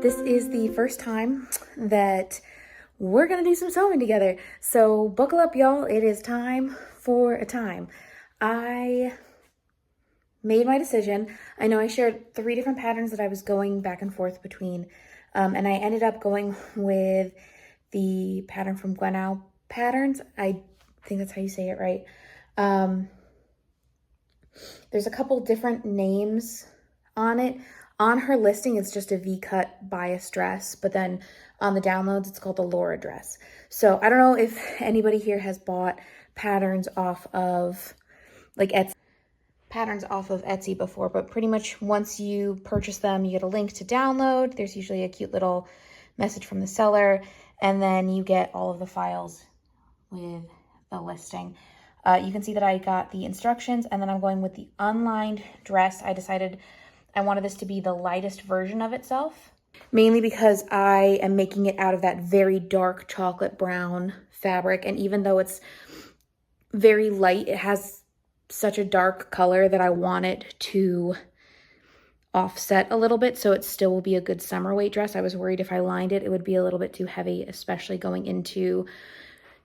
This is the first time that we're gonna do some sewing together. So buckle up, y'all. It is time for a time. I made my decision. I know I shared 3 different patterns that I was going back and forth between, and I ended up going with the pattern from Gwenau Patterns. I think that's how you say it, right? There's a couple different names on it. On her listing, it's just a V-cut bias dress, but then on the downloads, it's called the Laura dress. So I don't know if anybody here has bought patterns off of Etsy before, but pretty much once you purchase them, you get a link to download. There's usually a cute little message from the seller, and then you get all of the files with the listing. You can see that I got the instructions, and then I'm going with the unlined dress. I decided I wanted this to be the lightest version of itself, mainly because I am making it out of that very dark chocolate brown fabric. And even though it's very light, it has such a dark color that I want it to offset a little bit, so it still will be a good summer weight dress. I was worried if I lined it, it would be a little bit too heavy, especially going into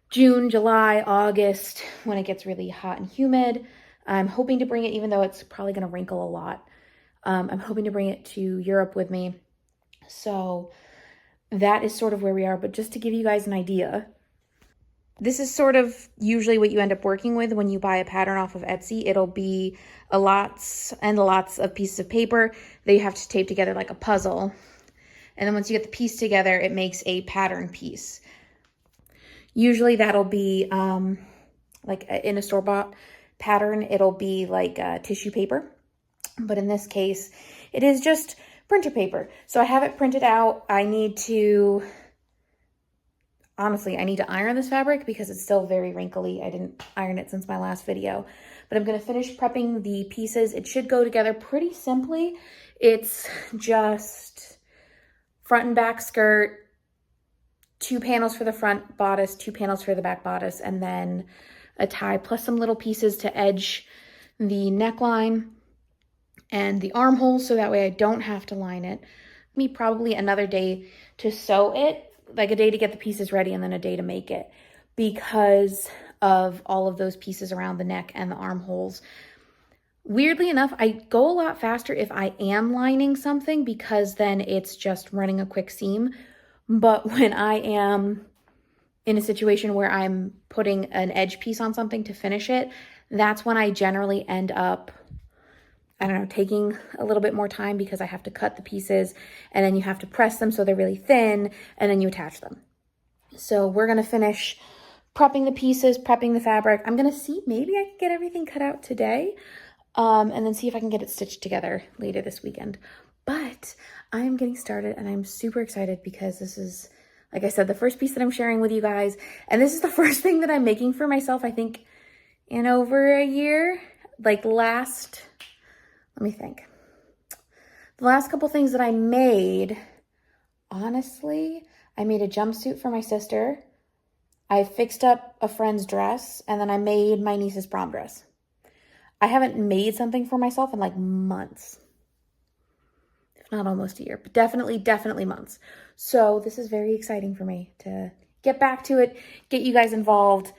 June, July, August, when it gets really hot and humid. I'm hoping to bring it, even though it's probably going to wrinkle a lot. I'm hoping to bring it to Europe with me. So that is sort of where we are. But just to give you guys an idea, this is sort of usually what you end up working with when you buy a pattern off of Etsy. It'll be lots and lots of pieces of paper that you have to tape together like a puzzle. And then once you get the piece together, it makes a pattern piece. Usually that'll be like in a store-bought pattern, it'll be like tissue paper. But in this case, it is just printer paper. So I have it printed out. Honestly, I need to iron this fabric because it's still very wrinkly. I didn't iron it since my last video. But I'm going to finish prepping the pieces. It should go together pretty simply. It's just front and back skirt, 2 panels for the front bodice, 2 panels for the back bodice, and then a tie, plus some little pieces to edge the neckline and the armholes, so that way I don't have to line it. Me probably another day to sew it, like a day to get the pieces ready and then a day to make it, because of all of those pieces around the neck and the armholes. Weirdly enough, I go a lot faster if I am lining something, because then it's just running a quick seam. But when I am in a situation where I'm putting an edge piece on something to finish it, that's when I generally end up, I don't know, taking a little bit more time, because I have to cut the pieces and then you have to press them so they're really thin, and then you attach them. So we're going to finish prepping the pieces, prepping the fabric. I'm going to see, maybe I can get everything cut out today, and then see if I can get it stitched together later this weekend. But I'm getting started and I'm super excited because this is, like I said, the first piece that I'm sharing with you guys. And this is the first thing that I'm making for myself, I think, in over a year. Like let me think. The last couple things that I made, honestly, I made a jumpsuit for my sister. I fixed up a friend's dress, and then I made my niece's prom dress. I haven't made something for myself in like months, if not almost a year, but definitely months. So this is very exciting for me to get back to it, get you guys involved,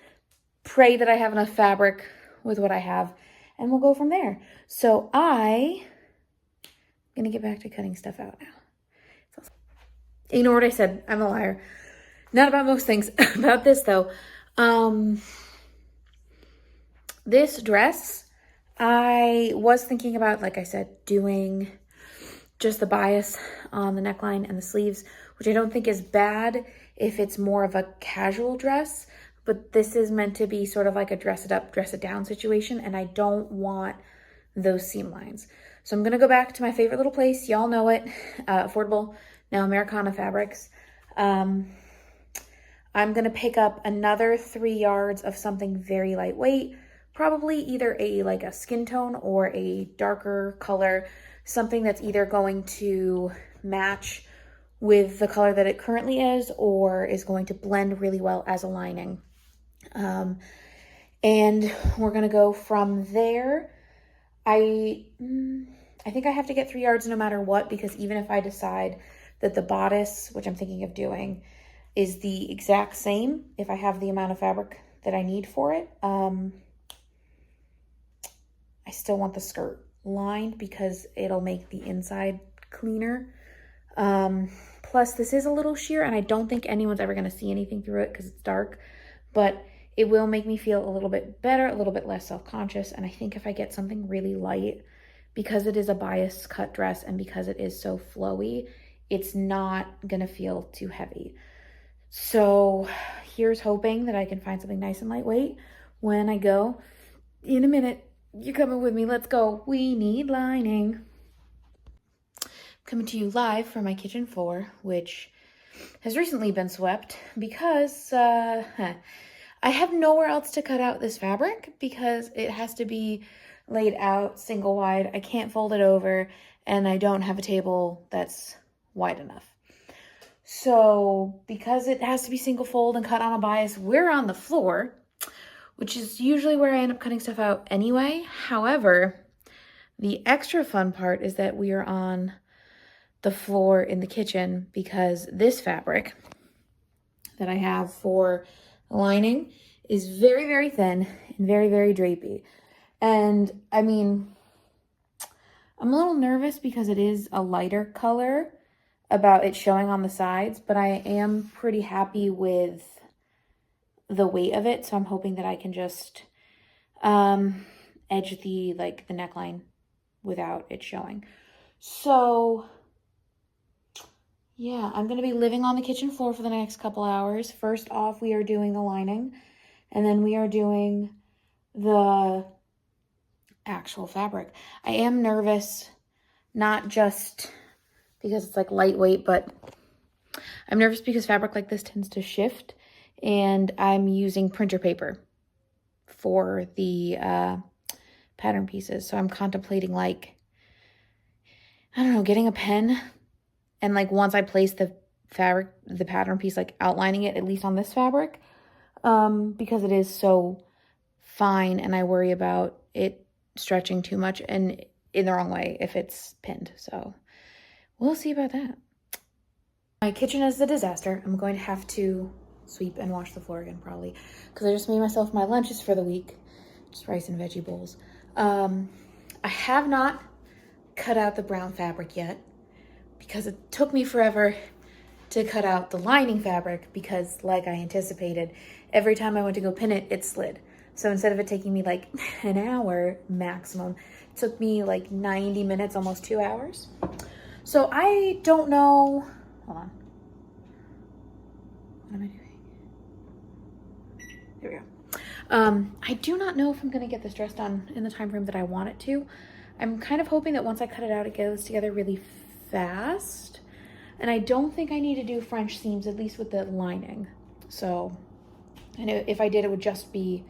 pray that I have enough fabric with what I have, and we'll go from there. So I'm going to get back to cutting stuff out now. Ignore what I said. I'm a liar. Not about most things. About this, though. This dress, I was thinking about, like I said, doing just the bias on the neckline and the sleeves, which I don't think is bad if it's more of a casual dress. But this is meant to be sort of like a dress it up, dress it down situation, and I don't want those seam lines. So I'm gonna go back to my favorite little place. Y'all know it, Affordable Now Americana Fabrics. I'm gonna pick up another 3 yards of something very lightweight, probably either like a skin tone or a darker color, something that's either going to match with the color that it currently is or is going to blend really well as a lining. And we're gonna go from there. I think I have to get 3 yards no matter what, because even if I decide that the bodice, which I'm thinking of doing, is the exact same if I have the amount of fabric that I need for it. I still want the skirt lined because it'll make the inside cleaner. Plus, this is a little sheer, and I don't think anyone's ever going to see anything through it because it's dark, but it will make me feel a little bit better, a little bit less self-conscious. And I think if I get something really light, because it is a bias cut dress and because it is so flowy, it's not going to feel too heavy. So here's hoping that I can find something nice and lightweight when I go. In a minute, you're coming with me. Let's go. We need lining. Coming to you live from my kitchen floor, which has recently been swept because I have nowhere else to cut out this fabric because it has to be laid out single wide. I can't fold it over, and I don't have a table that's wide enough. So because it has to be single fold and cut on a bias, we're on the floor, which is usually where I end up cutting stuff out anyway. However, the extra fun part is that we are on the floor in the kitchen because this fabric that I have for lining is very, very thin and very, very drapey. And I mean, I'm a little nervous because it is a lighter color about it showing on the sides, but I am pretty happy with the weight of it. So I'm hoping that I can just edge the neckline without it showing. So yeah, I'm going to be living on the kitchen floor for the next couple hours. First off, we are doing the lining, and then we are doing the actual fabric. I am nervous, not just because it's like lightweight, but I'm nervous because fabric like this tends to shift, and I'm using printer paper for the pattern pieces. So I'm contemplating getting a pen. And once I place the fabric, the pattern piece, outlining it, at least on this fabric, because it is so fine and I worry about it stretching too much and in the wrong way if it's pinned. So we'll see about that. My kitchen is a disaster. I'm going to have to sweep and wash the floor again probably because I just made myself my lunches for the week, just rice and veggie bowls. I have not cut out the brown fabric yet, because it took me forever to cut out the lining fabric because, like I anticipated, every time I went to go pin it, it slid. So instead of it taking me an hour maximum, it took me 90 minutes, almost 2 hours. So I don't know. Hold on. What am I doing? There we go. I do not know if I'm going to get this dress done in the time frame that I want it to. I'm kind of hoping that once I cut it out, it goes together really fast, and I don't think I need to do French seams, at least with the lining. So, and if I did, it would just be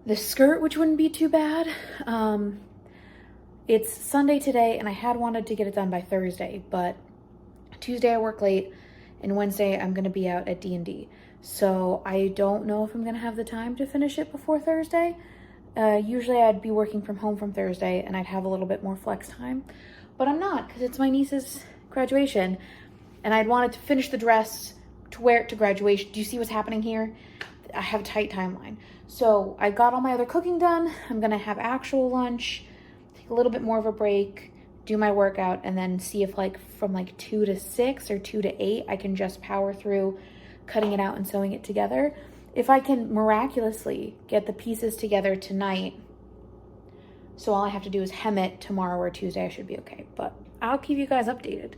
the skirt, which wouldn't be too bad. It's Sunday today, and I had wanted to get it done by Thursday, but Tuesday I work late, and Wednesday I'm going to be out at D&D. So I don't know if I'm going to have the time to finish it before Thursday. Usually I'd be working from home from Thursday, and I'd have a little bit more flex time. But I'm not, because it's my niece's graduation, and I'd wanted to finish the dress to wear it to graduation. Do you see what's happening here? I have a tight timeline. So I got all my other cooking done. I'm going to have actual lunch, take a little bit more of a break, do my workout, and then see if from 2 to 6 or 2 to 8, I can just power through cutting it out and sewing it together. If I can miraculously get the pieces together tonight, so all I have to do is hem it tomorrow or Tuesday, I should be okay. But I'll keep you guys updated.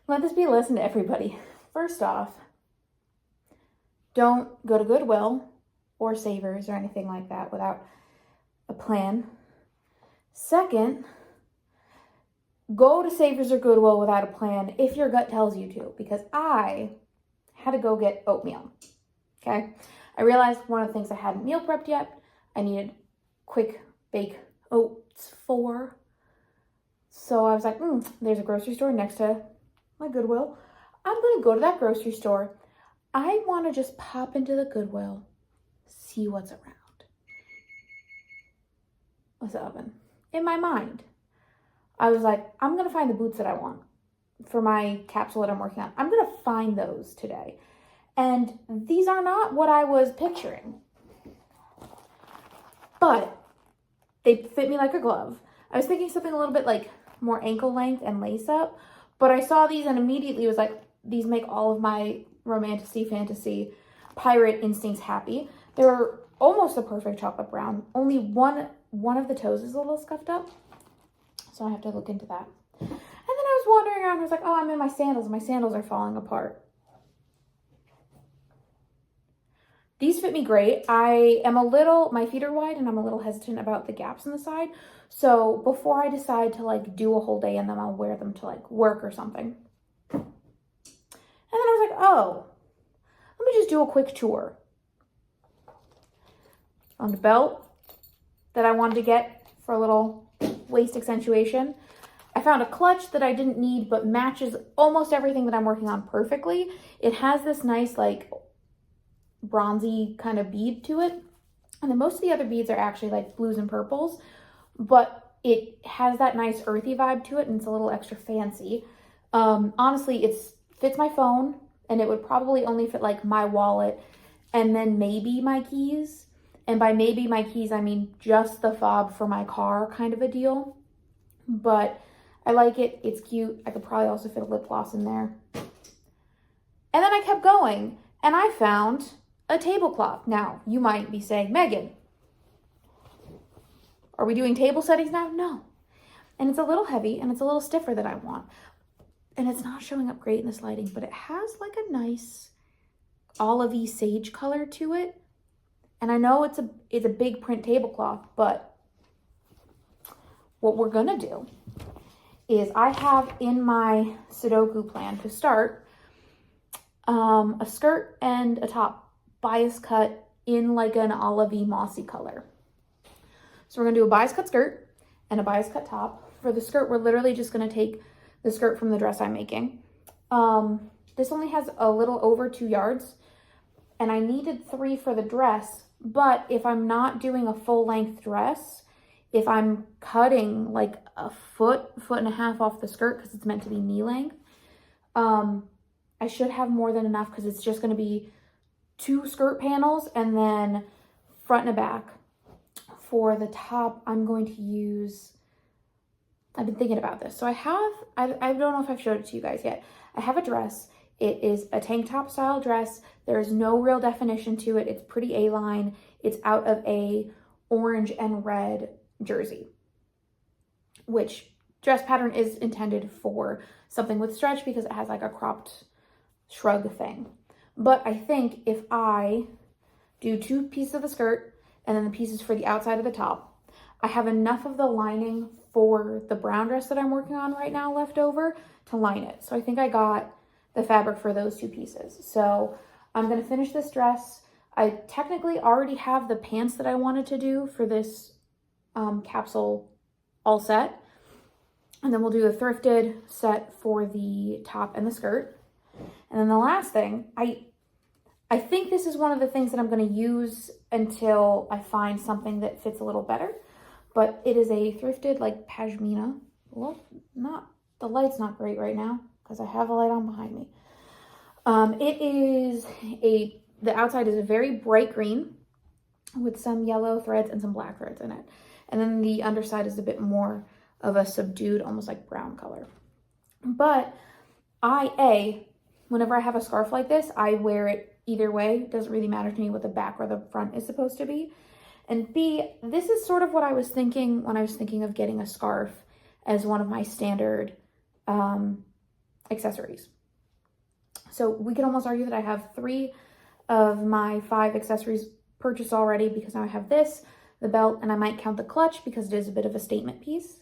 Let this be a lesson to everybody. First off, don't go to Goodwill or Savers or anything like that without a plan. Second, go to Savers or Goodwill without a plan if your gut tells you to, because I had to go get oatmeal, okay? I realized one of the things I hadn't meal prepped yet, I needed quick bake oats for. So I was like, there's a grocery store next to my Goodwill. I'm going to go to that grocery store. I want to just pop into the Goodwill, see what's around. What's the oven? In my mind, I was like, I'm going to find the boots that I want for my capsule that I'm working on. I'm going to find those today. And these are not what I was picturing. But they fit me like a glove. I was thinking something a little bit like more ankle length and lace up. But I saw these and immediately was like, these make all of my romantic fantasy pirate instincts happy. They're almost a perfect chocolate brown. Only one of the toes is a little scuffed up. So I have to look into that. And then I was wandering around. I was like, oh, I'm in my sandals. My sandals are falling apart. These fit me great. My feet are wide and I'm a little hesitant about the gaps in the side. So before I decide to like do a whole day in them, I'll wear them to like work or something. And then I was like, oh, let me just do a quick tour. Found a belt that I wanted to get for a little waist accentuation. I found a clutch that I didn't need but matches almost everything that I'm working on perfectly. It has this nice like bronzy kind of bead to it. And then most of the other beads are actually like blues and purples, but it has that nice earthy vibe to it and it's a little extra fancy. Honestly, it fits my phone and it would probably only fit like my wallet and then maybe my keys. And by maybe my keys, I mean just the fob for my car kind of a deal. But I like it. It's cute. I could probably also fit a lip gloss in there. And then I kept going and I found a tablecloth. Now, you might be saying, Megan, are we doing table settings now? No. And it's a little heavy and it's a little stiffer than I want. And it's not showing up great in this lighting, but it has like a nice olivey sage color to it. And I know it's a big print tablecloth, but what we're gonna do is I have in my Sudoku plan to start a skirt and a top bias cut in like an olivey mossy color. So we're gonna do a bias cut skirt and a bias cut top. For the skirt, we're literally just gonna take the skirt from the dress I'm making. This only has a little over 2 yards and I needed 3 for the dress, but if I'm not doing a full length dress, if I'm cutting like a foot and a half off the skirt because it's meant to be knee length, I should have more than enough because it's just gonna be 2 skirt panels and then front and a back. For the top, I'm going to use, I've been thinking about this. So I don't know if I've showed it to you guys yet. I have a dress. It is a tank top style dress. There is no real definition to it. It's pretty A-line. It's out of a orange and red jersey, which dress pattern is intended for something with stretch because it has like a cropped shrug thing. But I think if I do 2 pieces of the skirt and then the pieces for the outside of the top, I have enough of the lining for the brown dress that I'm working on right now left over to line it. So I think I got the fabric for those 2 pieces. So I'm gonna finish this dress. I technically already have the pants that I wanted to do for this capsule all set. And then we'll do a thrifted set for the top and the skirt. And then the last thing, I think this is one of the things that I'm going to use until I find something that fits a little better. But it is a thrifted like pashmina. Well, the light's not great right now because I have a light on behind me. The outside is a very bright green with some yellow threads and some black threads in it. And then the underside is a bit more of a subdued, almost like brown color. But whenever I have a scarf like this, I wear it either way. It doesn't really matter to me what the back or the front is supposed to be. And B, this is sort of what I was thinking when I was thinking of getting a scarf as one of my standard accessories. So we could almost argue that I have 3 of my 5 accessories purchased already because now I have this, the belt, and I might count the clutch because it is a bit of a statement piece.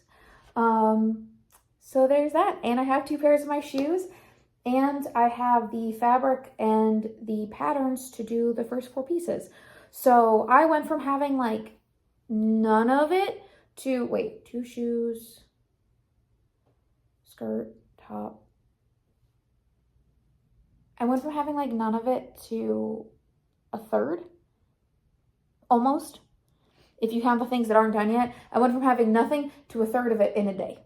So there's that. And I have 2 pairs of my shoes. And I have the fabric and the patterns to do the first 4 pieces. So I went from having like none of it to, 2 shoes, skirt, top. I went from having like none of it to a third, almost. If you count the things that aren't done yet, I went from having nothing to a third of it in a day.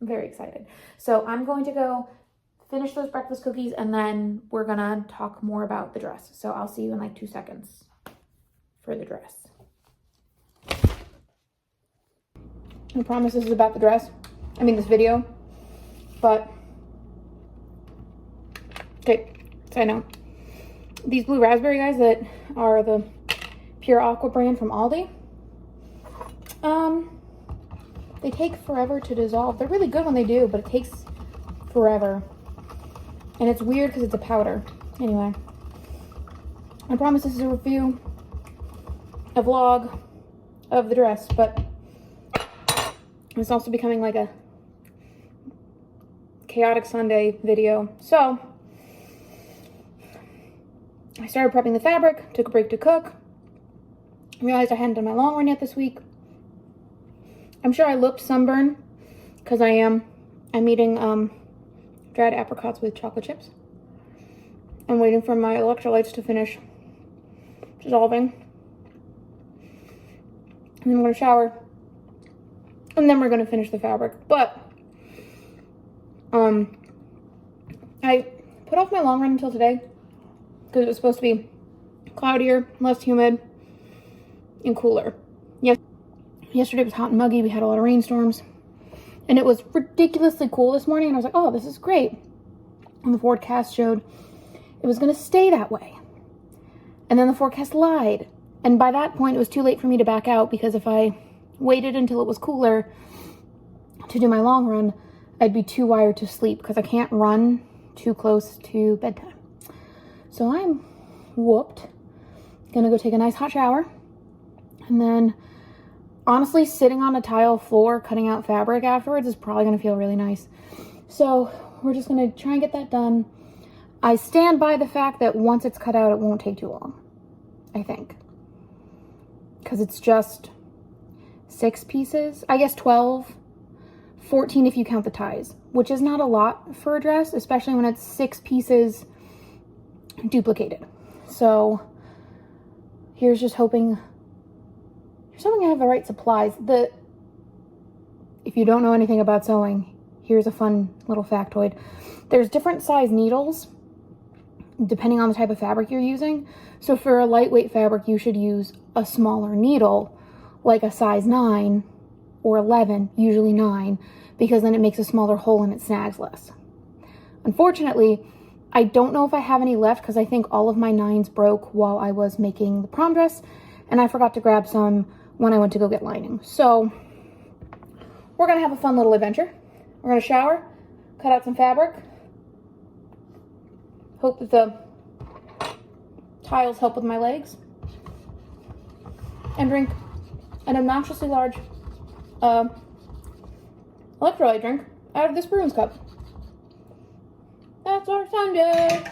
I'm very excited. So I'm going to go finish those breakfast cookies, and then we're gonna talk more about the dress. So I'll see you in like 2 seconds for the dress. I promise this is about the dress. I mean, this video, but okay, so I know these blue raspberry guys that are the Pure Aqua brand from Aldi, they take forever to dissolve. They're really good when they do, but it takes forever. And it's weird because it's a powder. Anyway, I promise this is a review, a vlog of the dress, but it's also becoming like a chaotic Sunday video. So I started prepping the fabric, took a break to cook, realized I hadn't done my long run yet this week. I'm sure I looked sunburned because I'm eating dried apricots with chocolate chips. I'm waiting for my electrolytes to finish dissolving. And then I'm going to shower. And then we're going to finish the fabric. But I put off my long run until today because it was supposed to be cloudier, less humid, and cooler. Yesterday was hot and muggy. We had a lot of rainstorms. And it was ridiculously cool this morning. And I was like, oh, this is great. And the forecast showed it was going to stay that way. And then the forecast lied. And by that point, it was too late for me to back out, because if I waited until it was cooler to do my long run, I'd be too wired to sleep because I can't run too close to bedtime. So I'm whooped. Gonna go take a nice hot shower. And then honestly, sitting on a tile floor cutting out fabric afterwards is probably gonna feel really nice. So we're just gonna try and get that done. I stand by the fact that once it's cut out, it won't take too long, I think. Because it's just 6 pieces, I guess 12, 14 if you count the ties, which is not a lot for a dress, especially when it's 6 pieces duplicated. So here's just hoping I have the right supplies. If you don't know anything about sewing, here's a fun little factoid. There's different size needles depending on the type of fabric you're using. So for a lightweight fabric, you should use a smaller needle, like a size 9 or 11, usually 9, because then it makes a smaller hole and it snags less. Unfortunately, I don't know if I have any left because I think all of my 9s broke while I was making the prom dress, and I forgot to grab some when I went to go get lining. So we're gonna have a fun little adventure. We're gonna shower, cut out some fabric, hope that the tiles help with my legs, and drink an obnoxiously large electrolyte drink out of this Bruins cup. That's our Sunday.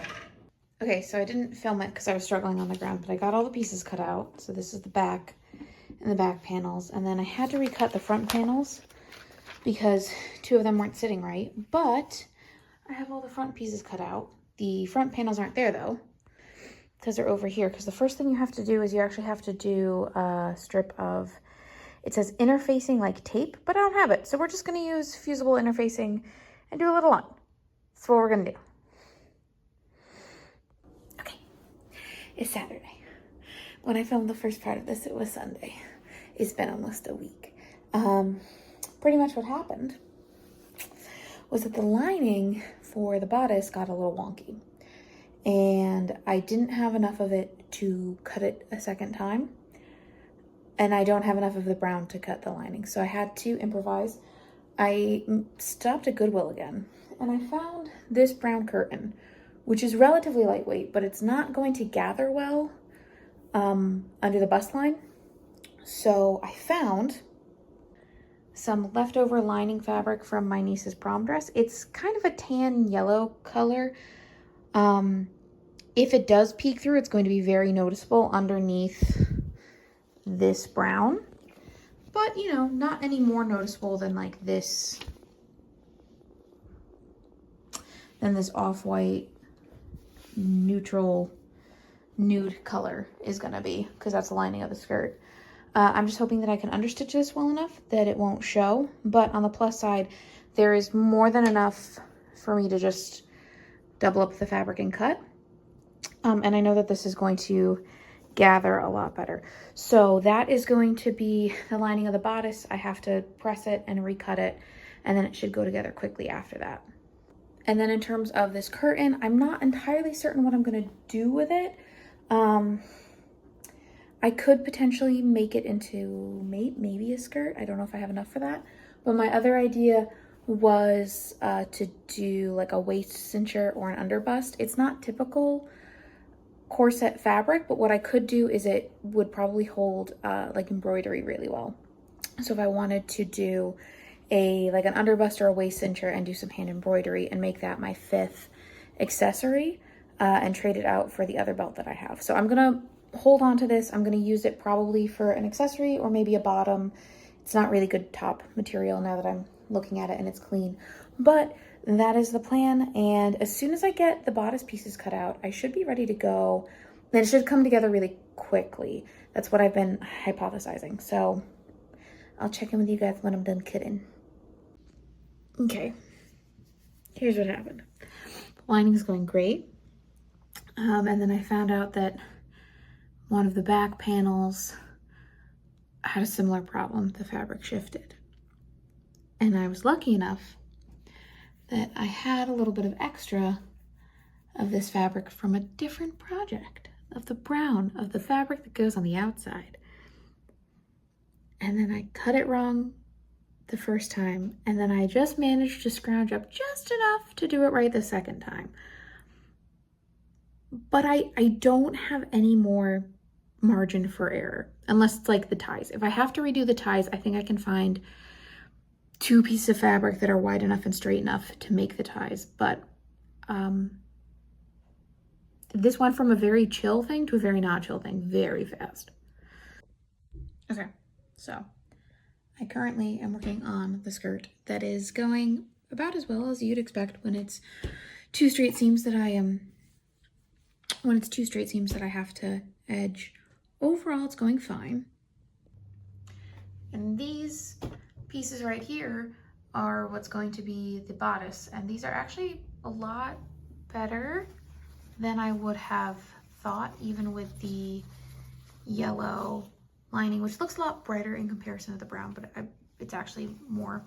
Okay, so I didn't film it because I was struggling on the ground, but I got all the pieces cut out. So this is the back and the back panels. And then I had to recut the front panels because 2 of them weren't sitting right. But I have all the front pieces cut out. The front panels aren't there though, because they're over here. Because the first thing you have to do is you actually have to do a strip of, it says interfacing like tape, but I don't have it. So we're just going to use fusible interfacing and do a little line. That's what we're going to do. Okay, it's Saturday. When I filmed the first part of this, it was Sunday. It's been almost a week. Pretty much what happened was that the lining for the bodice got a little wonky. And I didn't have enough of it to cut it a second time. And I don't have enough of the brown to cut the lining. So I had to improvise. I stopped at Goodwill again. And I found this brown curtain, which is relatively lightweight, but it's not going to gather well under the bust line. So I found some leftover lining fabric from my niece's prom dress. It's kind of a tan yellow color. If it does peek through, it's going to be very noticeable underneath this brown, but you know, not any more noticeable than like this, than this off-white neutral nude color is gonna be, because that's the lining of the skirt. I'm just hoping that I can understitch this well enough that it won't show, but on the plus side, there is more than enough for me to just double up the fabric and cut. And I know that this is going to gather a lot better. So that is going to be the lining of the bodice. I have to press it and recut it, and then it should go together quickly after that. And then in terms of this curtain, I'm not entirely certain what I'm gonna do with it. I could potentially make it into maybe a skirt. I don't know if I have enough for that. But my other idea was to do like a waist cincher or an underbust. It's not typical corset fabric, but what I could do is it would probably hold like embroidery really well. So if I wanted to do like an underbust or a waist cincher and do some hand embroidery and make that my 5th accessory and trade it out for the other belt that I have. So I'm gonna hold on to this. I'm gonna use it probably for an accessory or maybe a bottom. It's not really good top material now that I'm looking at it and it's clean, but that is the plan. And as soon as I get the bodice pieces cut out, I should be ready to go. Then it should come together really quickly. That's what I've been hypothesizing. So I'll check in with you guys when I'm done kidding. Okay, here's what happened. Lining is going great. And then I found out that one of the back panels had a similar problem. The fabric shifted. And I was lucky enough that I had a little bit of extra of this fabric from a different project, of the brown, of the fabric that goes on the outside. And then I cut it wrong the first time, and then I just managed to scrounge up just enough to do it right the second time. But I don't have any more margin for error, unless it's like the ties. If I have to redo the ties, I think I can find 2 pieces of fabric that are wide enough and straight enough to make the ties. But this went from a very chill thing to a very not chill thing very fast. Okay, so I currently am working on the skirt that is going about as well as you'd expect when it's 2 straight seams that I have to edge. Overall, it's going fine. And these pieces right here are what's going to be the bodice, and these are actually a lot better than I would have thought, even with the yellow lining, which looks a lot brighter in comparison to the brown, but it's actually more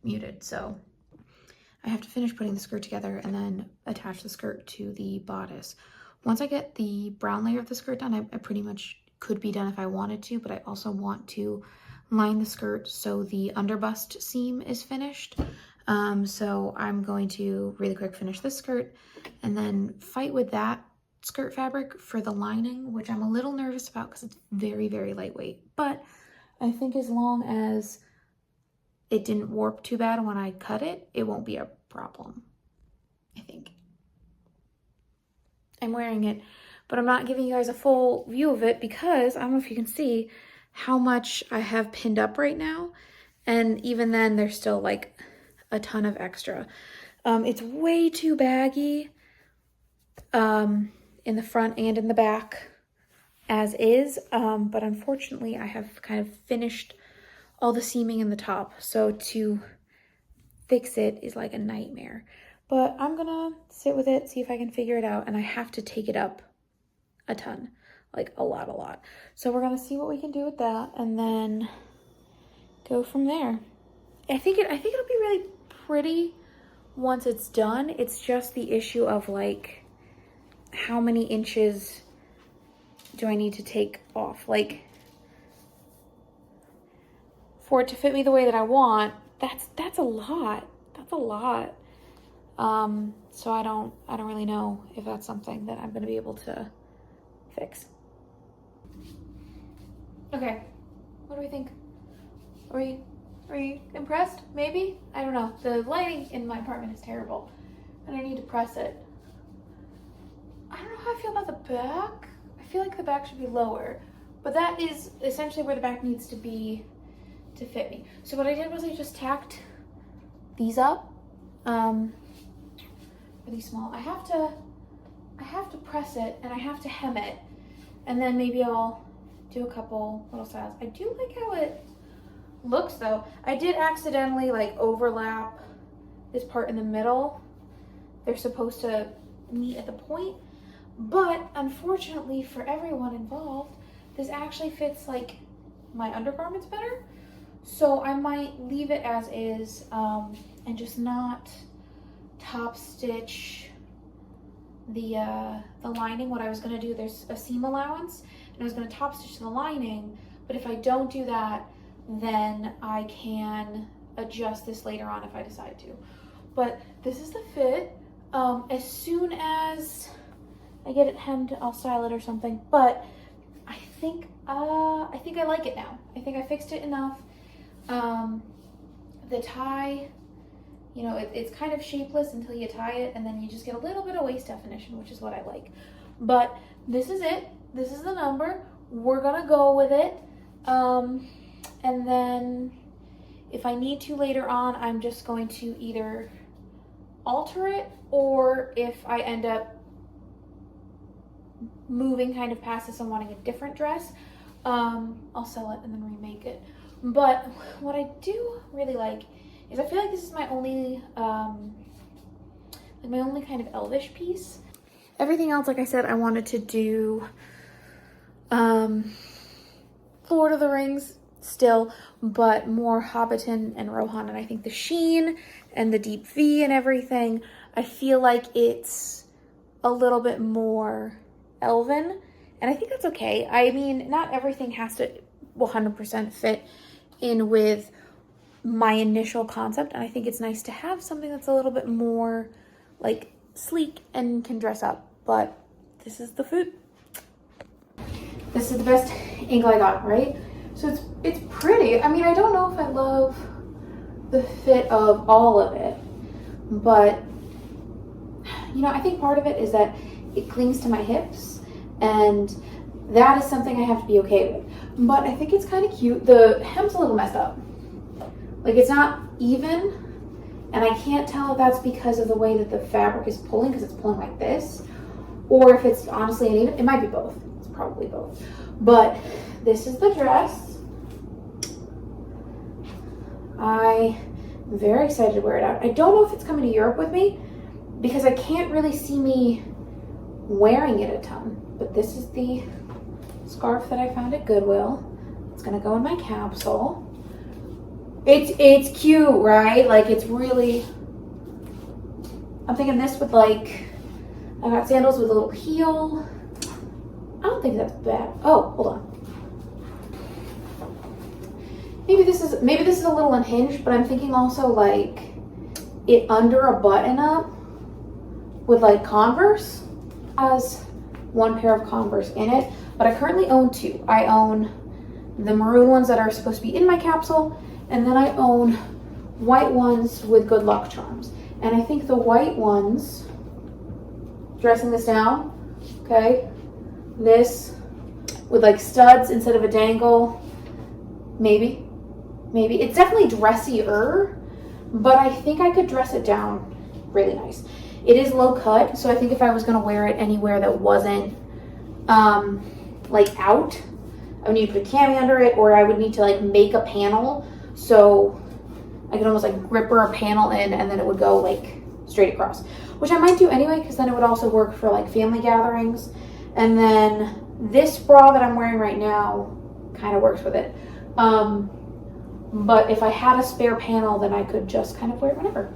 muted. So I have to finish putting the skirt together and then attach the skirt to the bodice. Once I get the brown layer of the skirt done, I pretty much could be done if I wanted to, but I also want to line the skirt so the underbust seam is finished. So I'm going to really quick finish this skirt and then fight with that skirt fabric for the lining, which I'm a little nervous about because it's very, very lightweight. But I think as long as it didn't warp too bad when I cut it, it won't be a problem, I think. I'm wearing it, but I'm not giving you guys a full view of it because I don't know if you can see how much I have pinned up right now. And even then, there's still like a ton of extra. It's way too baggy in the front and in the back as is, but unfortunately I have kind of finished all the seaming in the top, so to fix it is like a nightmare. But I'm gonna sit with it, see if I can figure it out, and I have to take it up a ton, like a lot. So we're gonna see what we can do with that and then go from there. I think it'll be really pretty once it's done. It's just the issue of like, how many inches do I need to take off? Like, for it to fit me the way that I want, that's a lot. That's a lot. So I don't really know if that's something that I'm gonna be able to fix. Okay, what do we think? Are you impressed? Maybe? I don't know. The lighting in my apartment is terrible, and I need to press it. I don't know how I feel about the back. I feel like the back should be lower, but that is essentially where the back needs to be to fit me. So what I did was I just tacked these up, really small. I have to press it and I have to hem it, and then maybe I'll do a couple little styles. I do like how it looks though. I did accidentally like overlap this part in the middle, they're supposed to meet at the point. But unfortunately for everyone involved, this actually fits like my undergarments better. So I might leave it as is and just not top stitch the lining. What I was gonna do, there's a seam allowance, and I was gonna top stitch the lining, but if I don't do that, then I can adjust this later on if I decide to. But this is the fit. As soon as I get it hemmed, I'll style it or something, but I think I like it now. I think I fixed it enough. The tie, you know, it's kind of shapeless until you tie it, and then you just get a little bit of waist definition, which is what I like. But this is it. This is the number. We're gonna go with it. And then if I need to later on, I'm just going to either alter it, or if I end up moving kind of past this and wanting a different dress, I'll sell it and then remake it. But what I do really like is I feel like this is my only kind of elvish piece. Everything else, like I said, I wanted to do Lord of the Rings still, but more Hobbiton and Rohan. And I think the sheen and the deep V and everything, I feel like it's a little bit more elven, and I think that's okay. I mean, not everything has to 100% fit in with my initial concept, and I think it's nice to have something that's a little bit more like sleek and can dress up. But this is the food. This is the best angle I got, right? So it's pretty. I mean, I don't know if I love the fit of all of it, but you know, I think part of it is that it clings to my hips, and that is something I have to be okay with. But I think it's kind of cute. The hem's a little messed up. Like, it's not even, and I can't tell if that's because of the way that the fabric is pulling, because it's pulling like this, or if it's honestly uneven. It might be both. It's probably both. But this is the dress. I'm very excited to wear it out. I don't know if it's coming to Europe with me, because I can't really see me wearing it a ton. But this is the scarf that I found at Goodwill. It's gonna go in my capsule. It's cute, right? Like, it's really, I'm thinking this with, like, I got sandals with a little heel. I don't think that's bad. Oh, hold on. Maybe this is a little unhinged, but I'm thinking also like it under a button up with like Converse. Has one pair of Converse in it, but I currently own two. I own the maroon ones that are supposed to be in my capsule, and then I own white ones with good luck charms. And I think the white ones, dressing this down, okay, this with like studs instead of a dangle, maybe. It's definitely dressier, but I think I could dress it down really nice. It is low cut, so I think if I was gonna wear it anywhere that wasn't like out, I would need to put a cami under it, or I would need to like make a panel so I could almost like gripper a panel in, and then it would go like straight across, which I might do anyway, because then it would also work for like family gatherings. And then this bra that I'm wearing right now kind of works with it. But if I had a spare panel, then I could just kind of wear it whenever.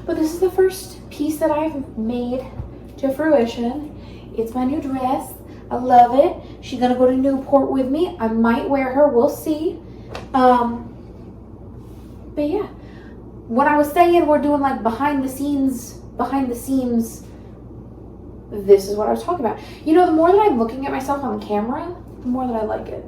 But this is the first piece that I've made to fruition. It's my new dress. I love it. She's gonna go to Newport with me. I might wear her, we'll see. But yeah, when I was saying we're doing like behind the seams, this is what I was talking about. You know, the more that I'm looking at myself on the camera, the more that I like it.